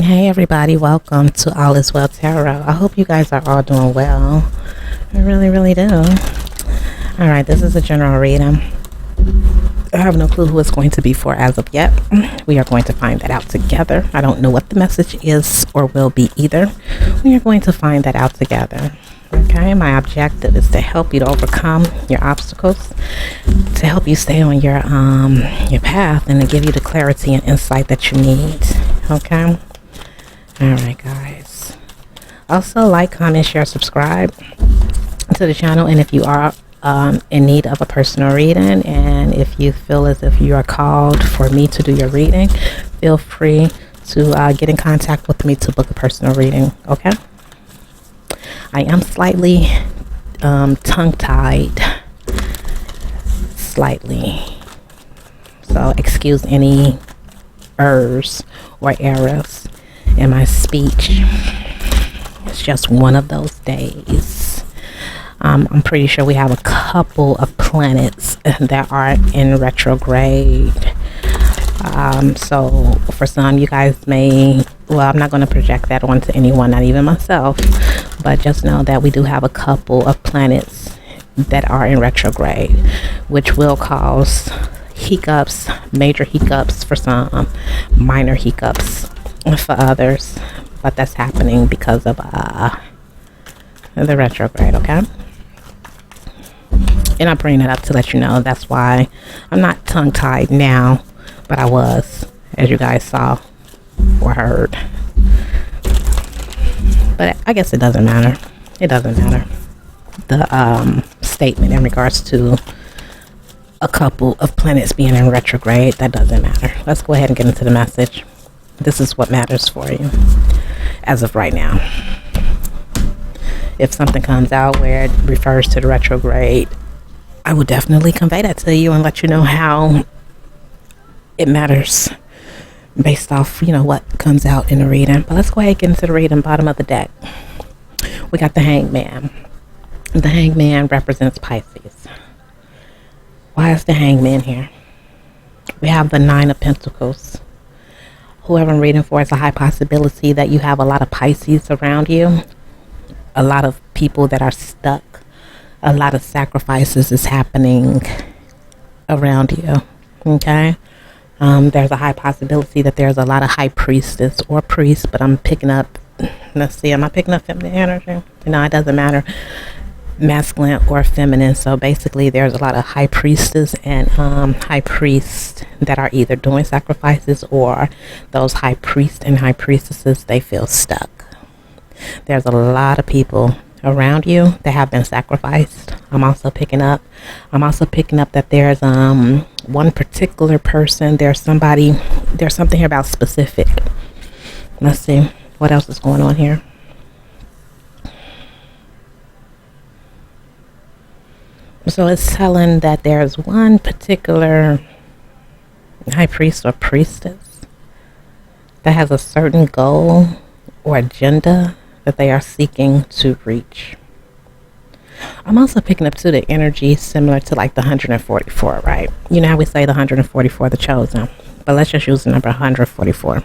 Hey everybody, welcome to All Is Well Tarot. I hope you guys are all doing well. I really, really do. Alright, this is a general reading. I have no clue who it's going to be for as of yet. We are going to find that out together. I don't know what the message is or will be either. We are going to find that out together. Okay, my objective is to help you to overcome your obstacles, to help you stay on your path, and to give you the clarity and insight that you need. Okay. Alright guys, also like, comment, share, subscribe to the channel, and if you are in need of a personal reading, and if you feel as if you are called for me to do your reading, feel free to get in contact with me to book a personal reading. Okay, I am slightly tongue-tied, slightly, so excuse any errors or errors in my speech. It's just one of those days. I'm pretty sure we have a couple of planets that are in retrograde. So for some, you guys may, well, I'm not going to project that onto anyone, not even myself, but just know that we do have a couple of planets that are in retrograde, which will cause hiccups, major hiccups for some, minor hiccups for others, but that's happening because of the retrograde. Okay, and I bring it up to let you know that's why I'm not tongue-tied now, but I was, as you guys saw or heard. But I guess it doesn't matter. It doesn't matter. The statement in regards to a couple of planets being in retrograde, that doesn't matter. Let's go ahead and get into the message. This is what matters for you as of right now. If something comes out where it refers to the retrograde, I will definitely convey that to you and let you know how it matters based off, what comes out in the reading. But let's go ahead and get into the reading. Bottom of the deck, we got the Hangman. The Hangman represents Pisces. Why is the Hangman here? We have the Nine of Pentacles. Whoever I'm reading for, it's a high possibility that you have a lot of Pisces around you. A lot of people that are stuck. A lot of sacrifices is happening around you. Okay? There's a high possibility that there's a lot of high priestess or priest, but I'm picking up, let's see, am I picking up feminine energy? No, it doesn't matter. Masculine or feminine. So basically there's a lot of high priestess and high priests that are either doing sacrifices, or those high priests and high priestesses, they feel stuck. There's a lot of people around you that have been sacrificed. I'm also picking up that there's one particular person, there's something here about specific. Let's see what else is going on here. So it's telling that there's one particular high priest or priestess that has a certain goal or agenda that they are seeking to reach. I'm also picking up too the energy similar to like the 144, right? You know how we say the 144, the chosen, but let's just use the number 144.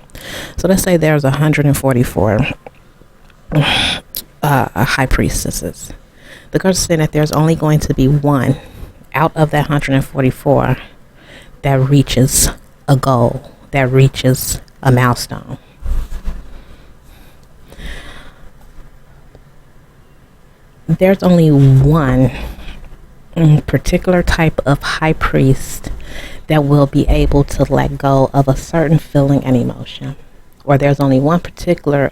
So let's say there's 144 high priestesses. The cards are saying that there's only going to be one out of that 144 that reaches a goal, that reaches a milestone. There's only one particular type of high priest that will be able to let go of a certain feeling and emotion. Or there's only one particular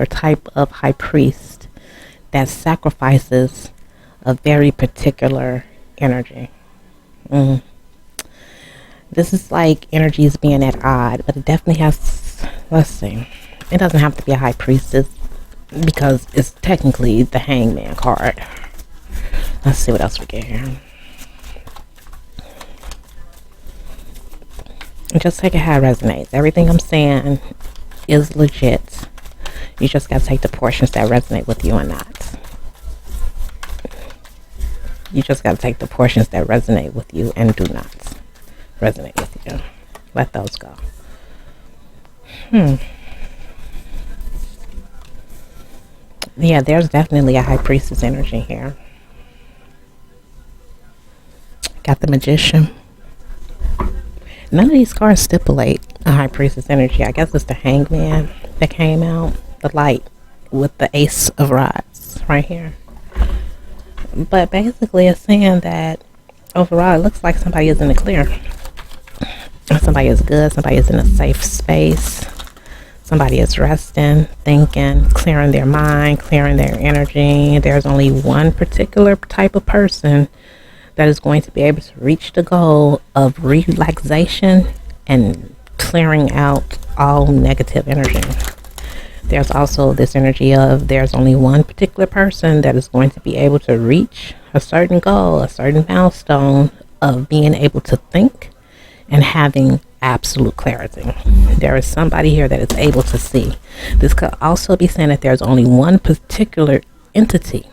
type of high priest that sacrifices a very particular energy. This is like energies being at odds, but it definitely has, let's see, it doesn't have to be a high priestess because it's technically the Hangman card. Let's see what else we get here. Just take it how it resonates. Everything I'm saying is legit. You just got to take the portions that resonate with you or not. You just got to take the portions that resonate with you and do not resonate with you. Let those go. Yeah, there's definitely a high priestess energy here. Got the magician. None of these cards stipulate a high priestess energy. I guess it's the hangman that came out, the light with the ace of rods right here. But basically it's saying that overall it looks like somebody is in the clear. Somebody is good, somebody is in a safe space. Somebody is resting, thinking, clearing their mind, clearing their energy. There's only one particular type of person that is going to be able to reach the goal of relaxation and clearing out all negative energy. There's also this energy of there's only one particular person that is going to be able to reach a certain goal, a certain milestone of being able to think and having absolute clarity. There is somebody here that is able to see. This could also be saying that there's only one particular entity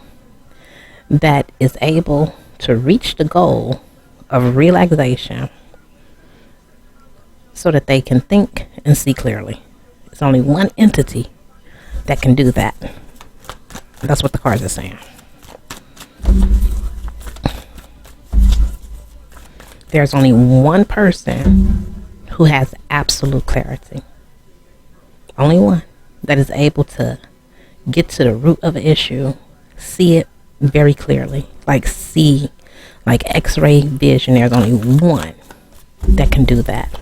that is able to reach the goal of relaxation so that they can think and see clearly. It's only one entity that can do that. That's what the cards are saying. There's only one person who has absolute clarity. Only one that is able to get to the root of an issue, see it very clearly, like X-ray vision. There's only one that can do that.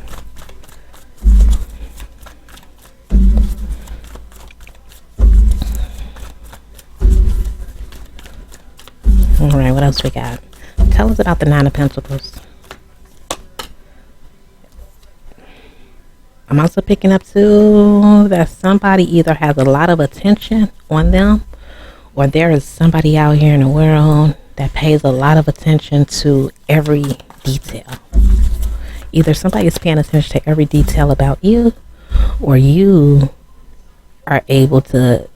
All right, what else we got? Tell us about the Nine of Pentacles. I'm also picking up too that somebody either has a lot of attention on them, or there is somebody out here in the world that pays a lot of attention to every detail. Either somebody is paying attention to every detail about you, or you are able to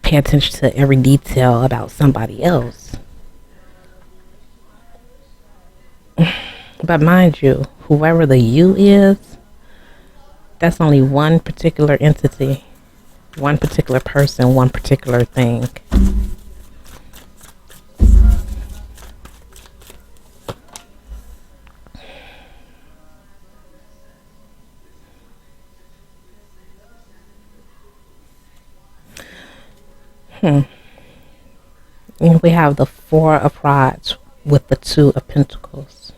pay attention to every detail about somebody else. But mind you, whoever the you is, that's only one particular entity, one particular person, one particular thing. And we have the Four of Rods with the Two of Pentacles.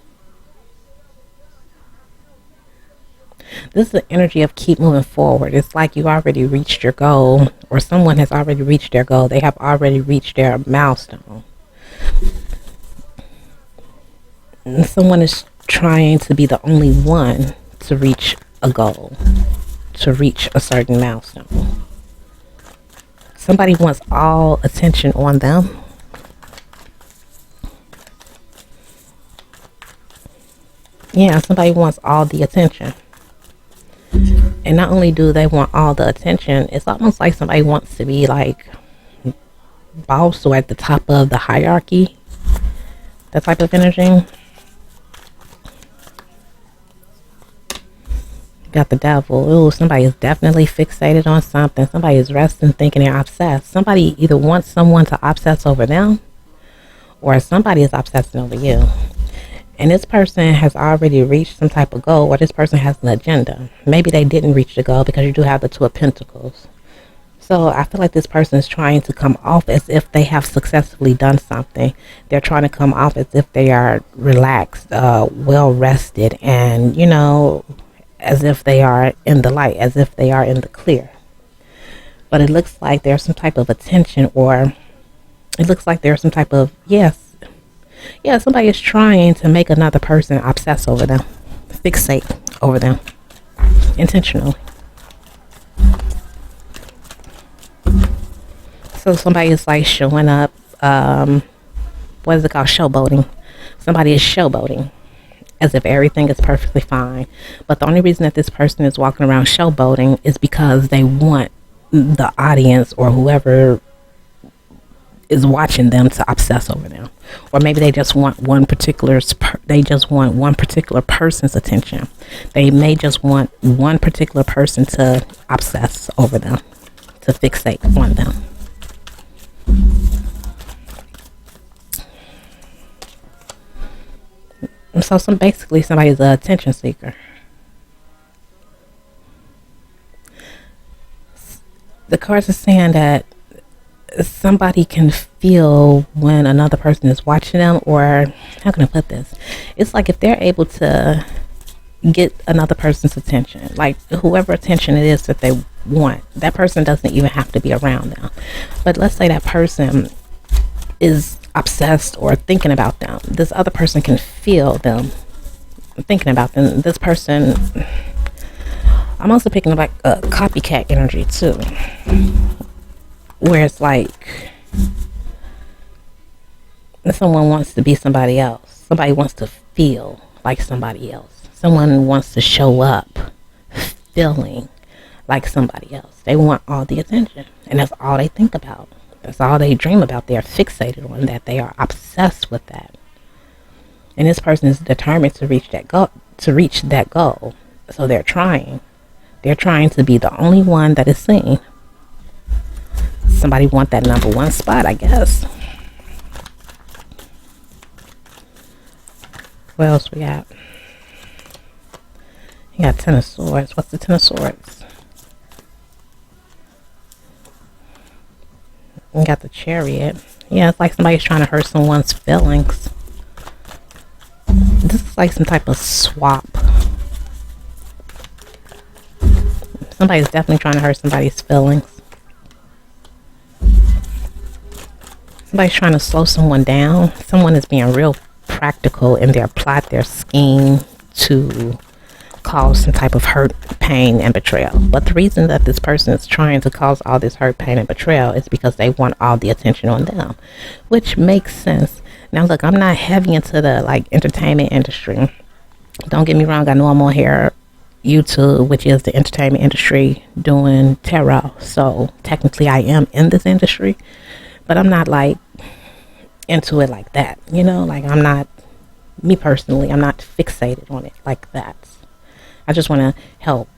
This is the energy of keep moving forward. It's like you already reached your goal, or someone has already reached their goal. They have already reached their milestone. And someone is trying to be the only one to reach a goal, to reach a certain milestone. Somebody wants all attention on them. Yeah, somebody wants all the attention. And not only do they want all the attention, it's almost like somebody wants to be like boss or at the top of the hierarchy. That type of energy. Got the Devil. Ooh, somebody is definitely fixated on something. Somebody is resting, thinking they're obsessed. Somebody either wants someone to obsess over them, or somebody is obsessing over you. And this person has already reached some type of goal, or this person has an agenda. Maybe they didn't reach the goal because you do have the Two of Pentacles. So I feel like this person is trying to come off as if they have successfully done something. They're trying to come off as if they are relaxed, well rested, and, you know, as if they are in the light, as if they are in the clear. But it looks like there's some type of attention, or it looks like there's some type of, somebody is trying to make another person obsess over them, fixate over them, intentionally. So somebody is like showing up, what is it called? Showboating. Somebody is showboating as if everything is perfectly fine. But the only reason that this person is walking around showboating is because they want the audience or whoever is watching them to obsess over them. Or maybe they just want one particular person's attention. They may just want one particular person to obsess over them, to fixate on them. So basically somebody's an attention seeker. The cards are saying that somebody can feel when another person is watching them, or how can I put this? It's like if they're able to get another person's attention, like whoever attention it is that they want, that person doesn't even have to be around them. But let's say that person is obsessed or thinking about them. This other person can feel them thinking about them. This person, I'm also picking up like a copycat energy too, where it's like someone wants to be somebody else. Somebody wants to feel like somebody else. Someone wants to show up feeling like somebody else. They want all the attention, and that's all they think about. That's all they dream about. They are fixated on that. They are obsessed with that. And this person is determined to reach that goal. So they're trying. They're trying to be the only one that is seen. Somebody want that number one spot, I guess. What else we got? You got Ten of Swords. What's the Ten of Swords? You got the Chariot. Yeah, it's like somebody's trying to hurt someone's feelings. This is like some type of swap. Somebody's definitely trying to hurt somebody's feelings. Somebody's trying to slow someone down. Someone is being real practical in their plot, their scheme to cause some type of hurt, pain, and betrayal. But the reason that this person is trying to cause all this hurt, pain, and betrayal is because they want all the attention on them, which makes sense. Now look, I'm not heavy into the like entertainment industry. Don't get me wrong, I know I'm on here YouTube, which is the entertainment industry, doing tarot. So technically I am in this industry, but I'm not like into it like that, you know, like I'm not, me personally, I'm not fixated on it like that. I just want to help,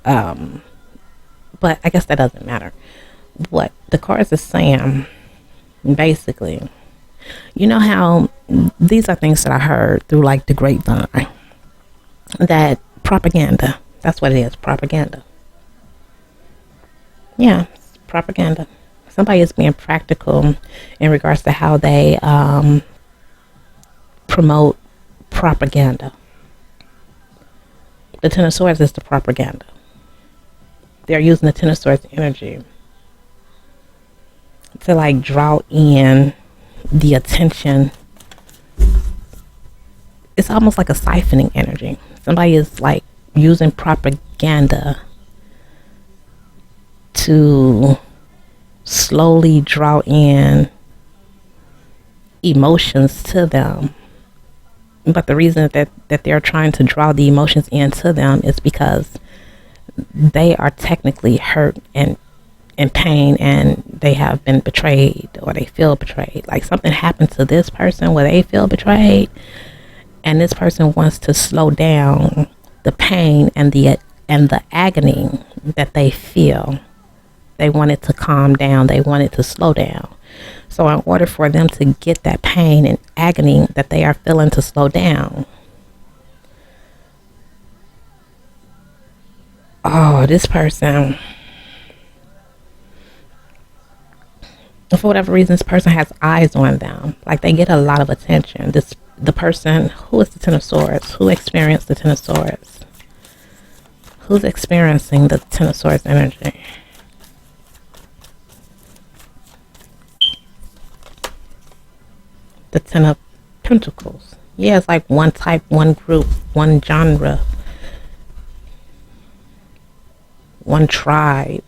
but I guess that doesn't matter. What the cards are saying, basically, you know how these are things that I heard through like the grapevine, that propaganda, that's what it is, propaganda. Yeah, it's propaganda. Somebody is being practical in regards to how they promote propaganda. The Ten of Swords is the propaganda. They're using the Ten of Swords energy to like draw in the attention. It's almost like a siphoning energy. Somebody is like using propaganda to slowly draw in emotions to them. But the reason that they're trying to draw the emotions into them is because they are technically hurt and in pain, and they have been betrayed, or they feel betrayed. Like something happened to this person where they feel betrayed, and this person wants to slow down the pain and the agony that they feel. They want it to calm down. They want it to slow down. So in order for them to get that pain and agony that they are feeling to slow down, oh, this person, for whatever reason, this person has eyes on them. Like they get a lot of attention. The person who is the Ten of Swords, who experienced the Ten of Swords, who's experiencing the Ten of Swords energy. The Ten of Pentacles. Yeah, it's like one type, one group, one genre, one tribe,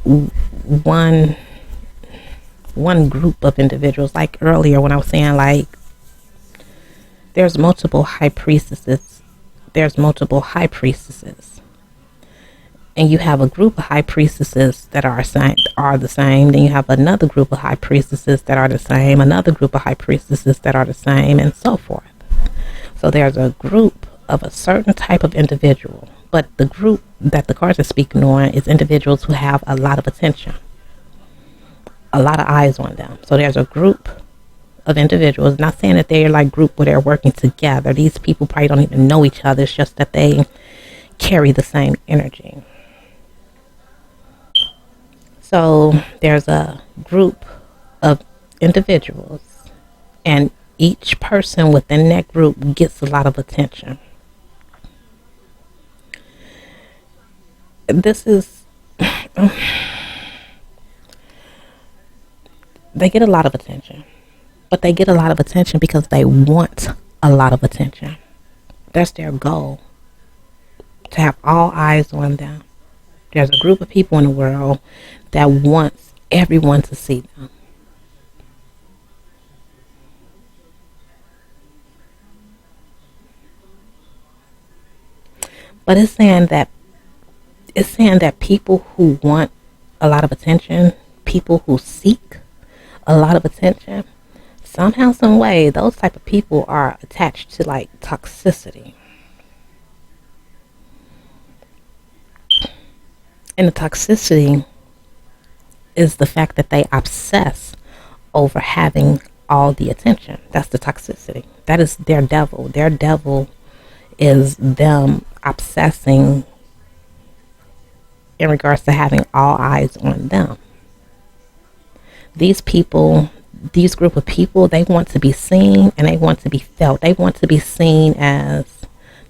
one group of individuals. Like earlier when I was saying like there's multiple high priestesses. There's multiple high priestesses. And you have a group of high priestesses that are the same. Then you have another group of high priestesses that are the same. Another group of high priestesses that are the same, and so forth. So there's a group of a certain type of individual. But the group that the cards are speaking on is individuals who have a lot of attention. A lot of eyes on them. So there's a group of individuals. Not saying that they're like group where they're working together. These people probably don't even know each other. It's just that they carry the same energy. So there's a group of individuals, and each person within that group gets a lot of attention. This is they get a lot of attention, but they get a lot of attention because they want a lot of attention. That's their goal, to have all eyes on them. There's a group of people in the world that wants everyone to see them. But it's saying that people who want a lot of attention, people who seek a lot of attention, somehow, some way, those type of people are attached to like toxicity. And the toxicity is the fact that they obsess over having all the attention. That's the toxicity. That is their devil. Their devil is them obsessing in regards to having all eyes on them. These people, these group of people, they want to be seen and they want to be felt. They want to be seen as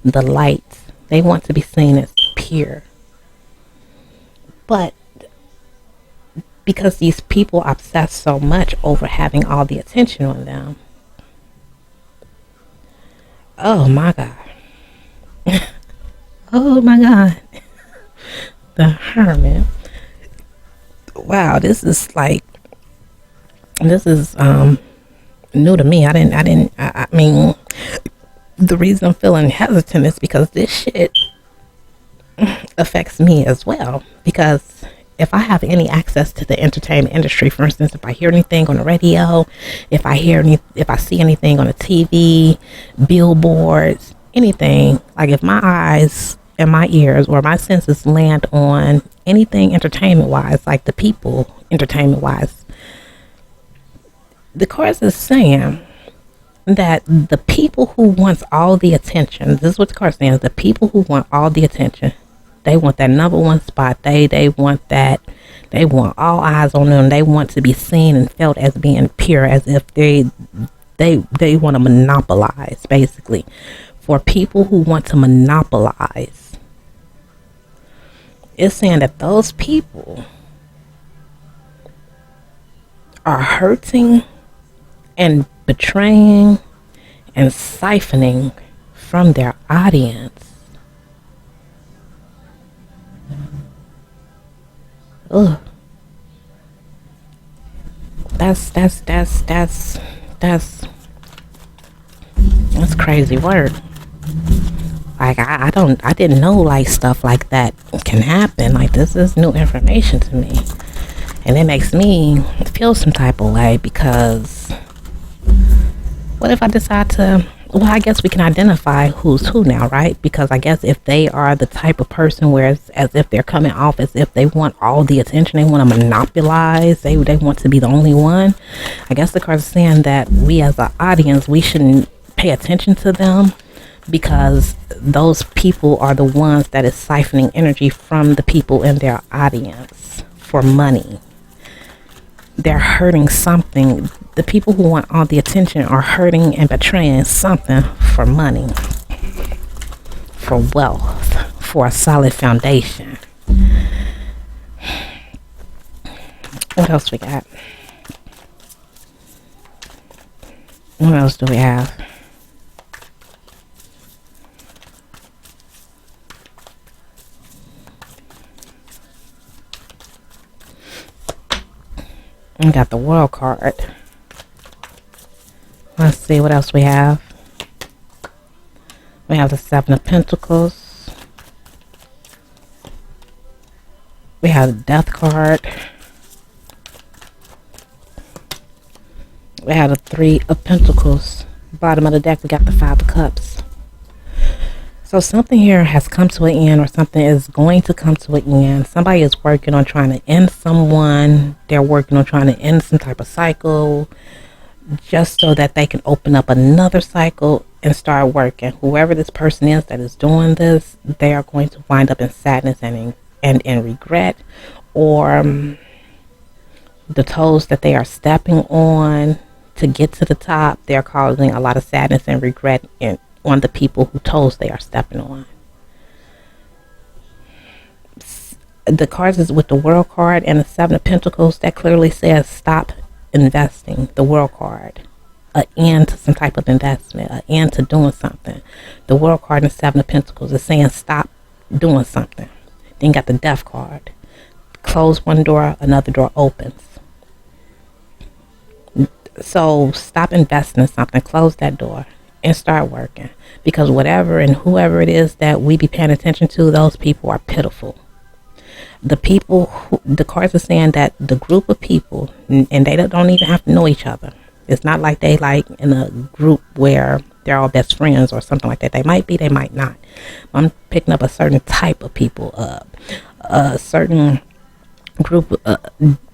the light. They want to be seen as pure. But because these people obsess so much over having all the attention on them, oh my God. Oh my God. The Hermit. Wow, this is new to me. I mean, the reason I'm feeling hesitant is because this shit affects me as well. Because if I have any access to the entertainment industry, for instance, if I hear anything on the radio, if I see anything on the TV, billboards, anything, like if my eyes and my ears or my senses land on anything entertainment wise, like the people entertainment wise, the course is saying that the people who wants all the attention, this is what the card is saying, the people who want all the attention, they want that number one spot. They want that. They want all eyes on them. They want to be seen and felt as being pure, as if they want to monopolize, basically. For people who want to monopolize, it's saying that those people are hurting and betraying and siphoning from their audience. Ugh. That's crazy word. Like I didn't know like stuff like that can happen. Like this is new information to me. And it makes me feel some type of way, because what if I decide to, well, I guess we can identify who's who now, right? Because I guess if they are the type of person where it's as if they're coming off as if they want all the attention, they want to monopolize, they want to be the only one. I guess the card's saying that we as an audience, we shouldn't pay attention to them, because those people are the ones that is siphoning energy from the people in their audience for money. They're hurting something. The people who want all the attention are hurting and betraying something for money, for wealth, for a solid foundation. What else we got? What else do we have? We got the World card. Let's see what else we have. We have the Seven of Pentacles. We have the Death card. We have the Three of Pentacles. Bottom of the deck, we got the Five of Cups. So something here has come to an end, or something is going to come to an end. Somebody is working on trying to end someone. They're working on trying to end some type of cycle. just so that they can open up another cycle and start working. Whoever this person is that is doing this, they are going to wind up in sadness and in regret, or the toes that they are stepping on to get to the top, they're causing a lot of sadness and regret on the people whose toes they are stepping on. The cards is with the World card and the Seven of Pentacles. That clearly says stop investing. The World card, an end to some type of investment, an end to doing something. The World card and the Seven of Pentacles is saying stop doing something. Then you got the Death card. Close one door, another door opens. So stop investing in something, close that door, and start working. Because whatever and whoever it is that we be paying attention to, those people are pitiful. The people, the cards are saying that the group of people, and they don't even have to know each other. It's not like they like in a group where they're all best friends or something like that. They might be, they might not. I'm picking up a certain type of people, a certain group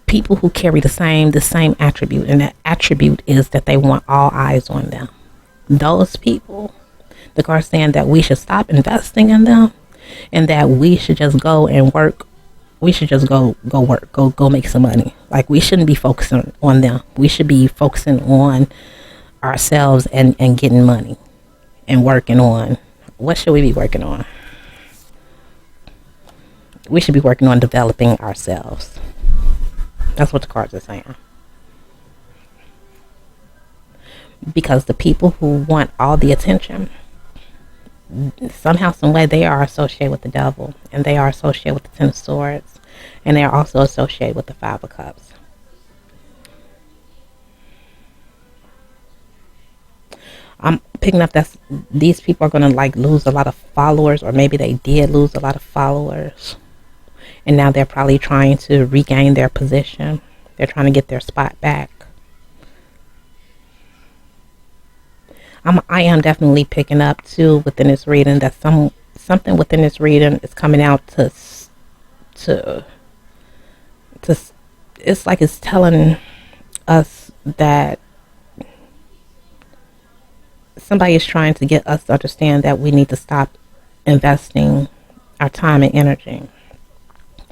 people who carry the same attribute, and that attribute is that they want all eyes on them. Those people, the card's saying that we should stop investing in them, and that we should just go and work. We should just go work, go make some money. Like, we shouldn't be focusing on them. We should be focusing on ourselves and getting money and working on, what should we be working on? We should be working on developing ourselves. That's what the cards are saying. Because the people who want all the attention, somehow, some way, they are associated with the devil, and they are associated with the Ten of Swords, and they are also associated with the Five of Cups. I'm picking up that these people are going to like lose a lot of followers, or maybe they did lose a lot of followers, and now they're probably trying to regain their position. They're trying to get their spot back. I am definitely picking up too within this reading that something within this reading is coming out to it's like it's telling us that somebody is trying to get us to understand that we need to stop investing our time and energy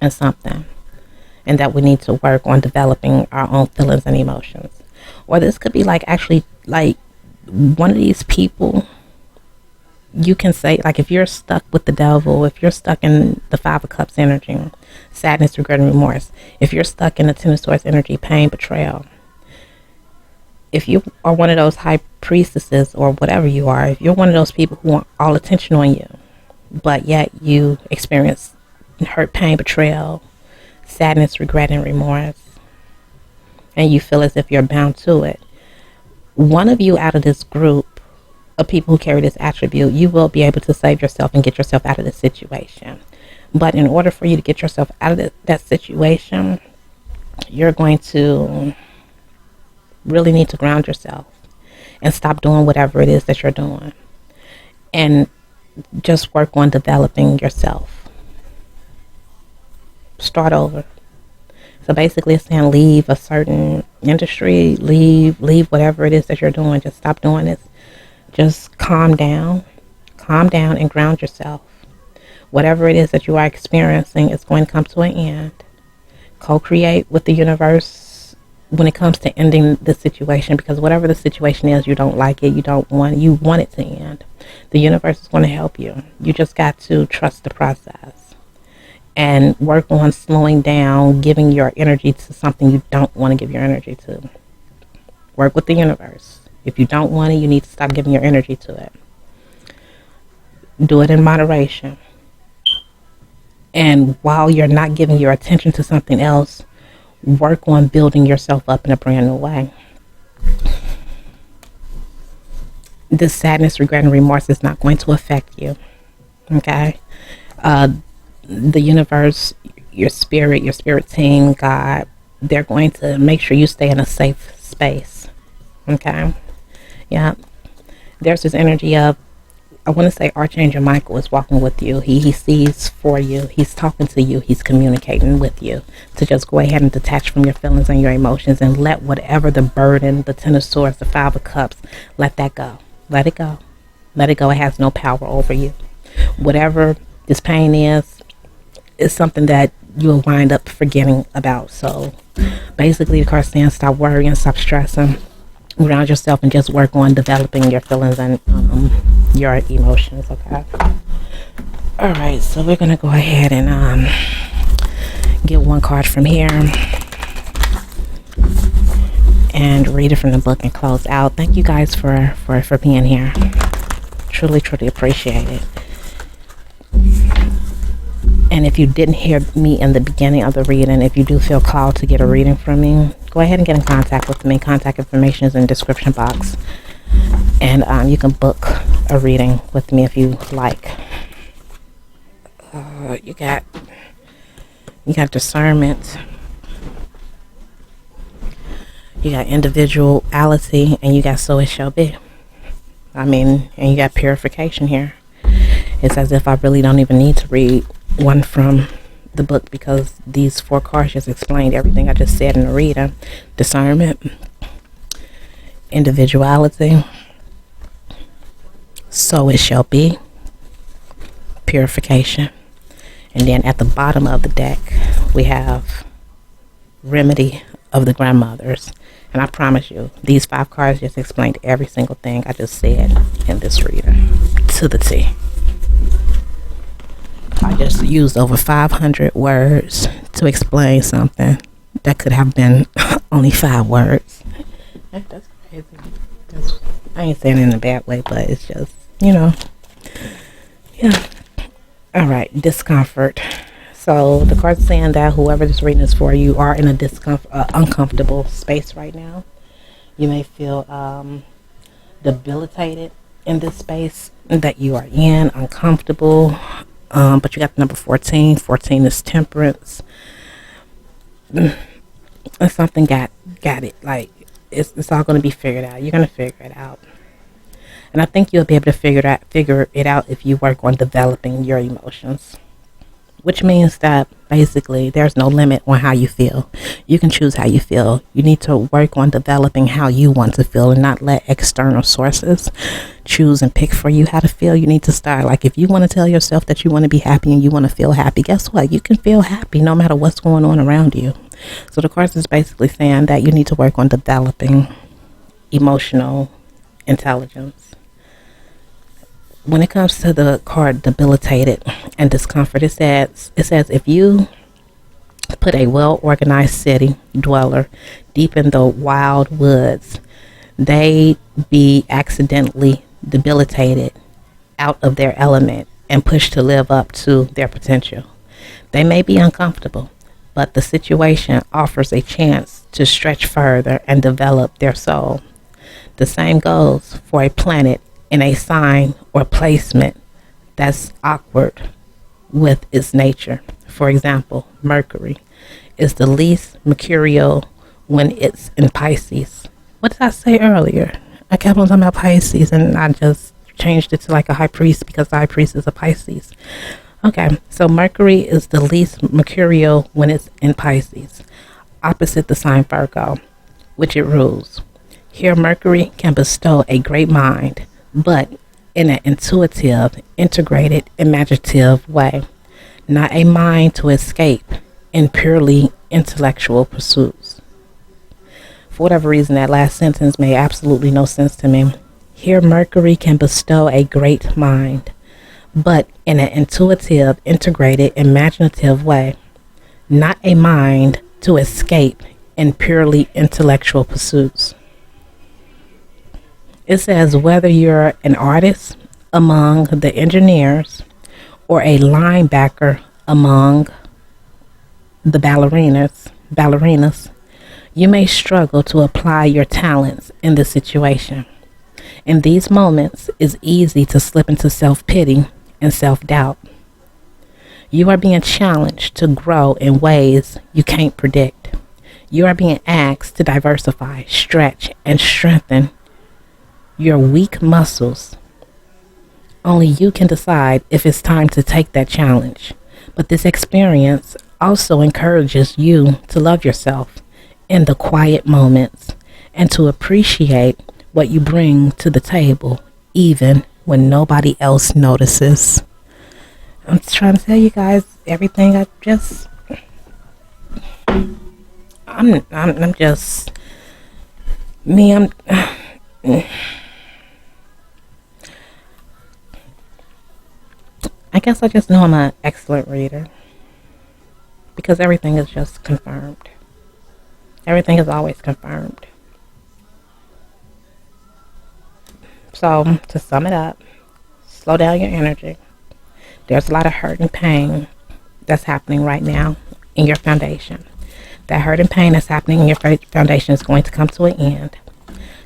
in something, and that we need to work on developing our own feelings and emotions. Or this could be like actually like one of these people, you can say, like, if you're stuck with the devil, if you're stuck in the Five of Cups energy, sadness, regret, and remorse, if you're stuck in the Ten of Swords energy, pain, betrayal, if you are one of those high priestesses or whatever you are, if you're one of those people who want all attention on you, but yet you experience hurt, pain, betrayal, sadness, regret, and remorse, and you feel as if you're bound to it, one of you out of this group of people who carry this attribute, you will be able to save yourself and get yourself out of this situation. But in order for you to get yourself out of that situation, you're going to really need to ground yourself and stop doing whatever it is that you're doing, and just work on developing yourself. Start over. So basically it's saying leave a certain industry, leave whatever it is that you're doing. Just stop doing this. Just calm down and ground yourself. Whatever it is that you are experiencing is going to come to an end. Co-create with the universe when it comes to ending the situation, because whatever the situation is, you don't like it, you want it to end. The universe is going to help you. You just got to trust the process and work on slowing down, giving your energy to something you don't want to give your energy to. Work with the universe. If you don't want it, you need to stop giving your energy to it. Do it in moderation. And while you're not giving your attention to something else, work on building yourself up in a brand new way. This sadness, regret, and remorse is not going to affect you. Okay? The universe, your spirit team, God, they're going to make sure you stay in a safe space. Okay? Yeah. There's this energy of I want to say Archangel Michael is walking with you. He sees for you. He's talking to you. He's communicating with you to just go ahead and detach from your feelings and your emotions and let whatever the burden, the Ten of Swords, the Five of Cups, let that go. Let it go. Let it go. It has no power over you. Whatever this pain is something that you'll wind up forgetting about. So basically the card's saying stop worrying, stop stressing, ground yourself, and just work on developing your feelings and your emotions. Okay. All right, so we're gonna go ahead and get one card from here and read it from the book and close out. Thank you guys for being here. Truly appreciate it. And if you didn't hear me in the beginning of the reading, if you do feel called to get a reading from me, go ahead and get in contact with me. Contact information is in the description box. And you can book a reading with me if you like. You got discernment. You got individuality, and you got so it shall be. And you got purification here. It's as if I really don't even need to read one from the book because these 4 cards just explained everything I just said in the reading. Discernment, individuality, so it shall be, purification. And then at the bottom of the deck we have remedy of the grandmothers. And I promise you, these 5 cards just explained every single thing I just said in this reading to the T. I just used over 500 words to explain something that could have been only 5 words. That's crazy. I ain't saying it in a bad way, but it's just, yeah. All right, discomfort. So the card's saying that whoever this reading is for, you are in a uncomfortable space right now. You may feel debilitated in this space that you are in, uncomfortable. But you got the number 14. 14 is temperance. And something got it. Like it's all going to be figured out. You're going to figure it out. And I think you'll be able to figure it out if you work on developing your emotions. Which means that basically there's no limit on how you feel. You can choose how you feel. You need to work on developing how you want to feel and not let external sources choose and pick for you how to feel. You need to start. Like if you want to tell yourself that you want to be happy and you want to feel happy, guess what? You can feel happy no matter what's going on around you. So the course is basically saying that you need to work on developing emotional intelligence. When it comes to the card debilitated and discomfort, it says if you put a well-organized city dweller deep in the wild woods, they be accidentally debilitated out of their element and pushed to live up to their potential. They may be uncomfortable, but the situation offers a chance to stretch further and develop their soul. The same goes for a planet in a sign or placement that's awkward with its nature. For example, Mercury is the least mercurial when it's in Pisces. What did I say earlier? I kept on talking about Pisces and I just changed it to like a high priest because the high priest is a Pisces. Okay, so Mercury is the least mercurial when it's in Pisces, opposite the sign Virgo, which it rules. Here Mercury can bestow a great mind, but in an intuitive, integrated, imaginative way, not a mind to escape in purely intellectual pursuits. For whatever reason, that last sentence made absolutely no sense to me. Here Mercury can bestow a great mind, but in an intuitive, integrated, imaginative way, not a mind to escape in purely intellectual pursuits. It says whether you're an artist among the engineers or a linebacker among the ballerinas, you may struggle to apply your talents in this situation. In these moments, it's easy to slip into self-pity and self-doubt. You are being challenged to grow in ways you can't predict. You are being asked to diversify, stretch, and strengthen your weak muscles Only you can decide if it's time to take that challenge. But this experience also encourages you to love yourself in the quiet moments and to appreciate what you bring to the table, even when nobody else notices. I'm trying to tell you guys everything. I'm just me. I guess I just know I'm an excellent reader because everything is just confirmed. Everything is always confirmed. So, to sum it up, slow down your energy. There's a lot of hurt and pain that's happening right now in your foundation. That hurt and pain that's happening in your foundation is going to come to an end.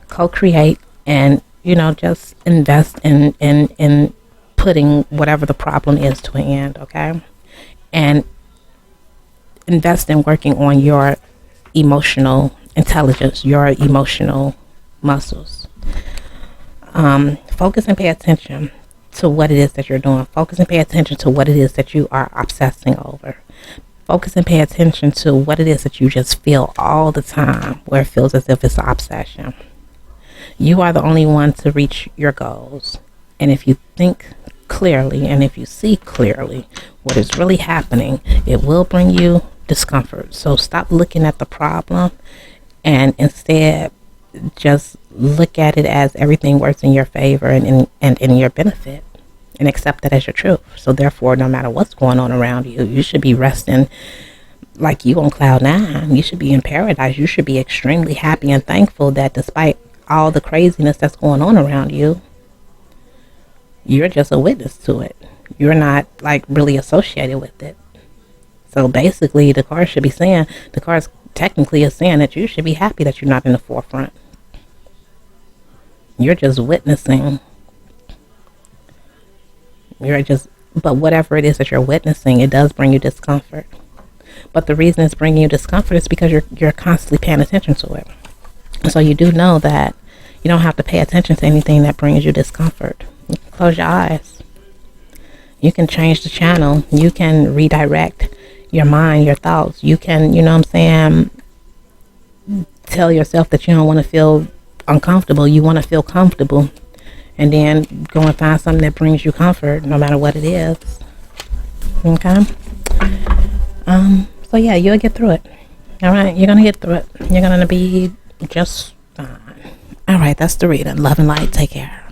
Co-create and, just invest in putting whatever the problem is to an end, okay? And invest in working on your emotional intelligence, your emotional muscles. Focus and pay attention to what it is that you're doing. Focus and pay attention to what it is that you are obsessing over. Focus and pay attention to what it is that you just feel all the time, where it feels as if it's an obsession. You are the only one to reach your goals. And if you think clearly and if you see clearly what is really happening, it will bring you discomfort. So stop looking at the problem and instead just look at it as everything works in your favor and in your benefit, and accept that as your truth. So therefore, no matter what's going on around you, you should be resting like you on cloud nine. You should be in paradise. You should be extremely happy and thankful that despite all the craziness that's going on around you, you're just a witness to it. You're not like really associated with it. So basically, the card technically is saying that you should be happy that you're not in the forefront. You're just witnessing. But whatever it is that you're witnessing, it does bring you discomfort. But the reason it's bringing you discomfort is because you're constantly paying attention to it. So you do know that you don't have to pay attention to anything that brings you discomfort. You can close your eyes. You can change the channel. You can redirect your mind, your thoughts. You can, tell yourself that you don't want to feel uncomfortable. You want to feel comfortable. And then go and find something that brings you comfort, no matter what it is. Okay? So yeah, you'll get through it. All right? You're going to get through it. You're going to be just fine. All right, that's the reading. Love and light. Take care.